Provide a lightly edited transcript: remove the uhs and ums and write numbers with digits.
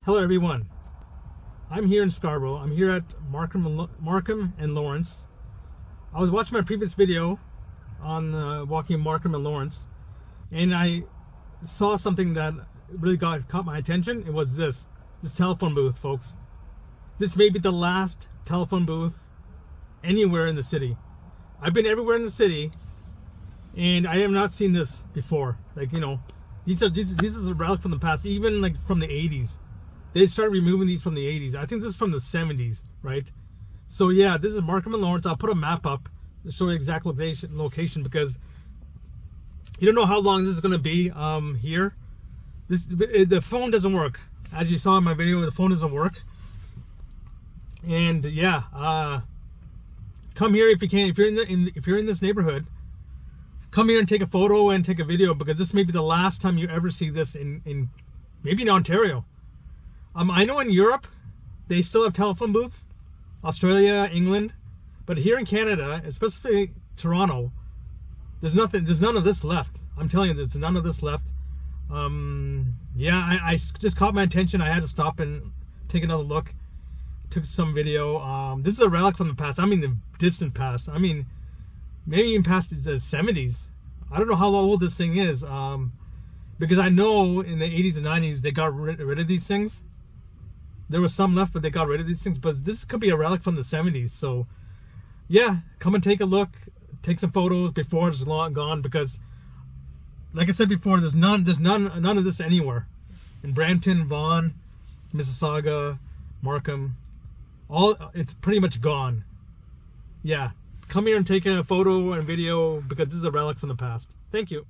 Hello everyone, I'm here in Scarborough. I'm here at Markham and Lawrence. I was watching my previous video on walking Markham and Lawrence, and I saw something that really caught my attention. It was this telephone booth, folks. This may be the last telephone booth anywhere in the city. I've been everywhere in the city, and I have not seen this before. Like, you know, these is a relic from the past, even like from the 80s. They started removing these from the 80s. I think this is from the 70s, right? So yeah, this is Markham and Lawrence. I'll put a map up to show you exact location because you don't know how long this is going to be here. The phone doesn't work. As you saw in my video, the phone doesn't work. And yeah, come here if you can. If you're in this neighborhood, come here and take a photo and take a video, because this may be the last time you ever see this in maybe in Ontario. I know in Europe, they still have telephone booths, Australia, England, but here in Canada, especially Toronto, there's none of this left. I'm telling you, there's none of this left. Yeah, I just caught my attention. I had to stop and take another look. Took some video. This is a relic from the past. I mean, the distant past. I mean, maybe even past the 70s. I don't know how old this thing is, because I know in the 80s and 90s, they got rid of these things. There was some left, but they got rid of these things. But this could be a relic from the 70s. So, yeah, come and take a look. Take some photos before it's long gone. Because, like I said before, there's none of this anywhere. In Brampton, Vaughan, Mississauga, Markham, it's pretty much gone. Yeah, come here and take a photo and video, because this is a relic from the past. Thank you.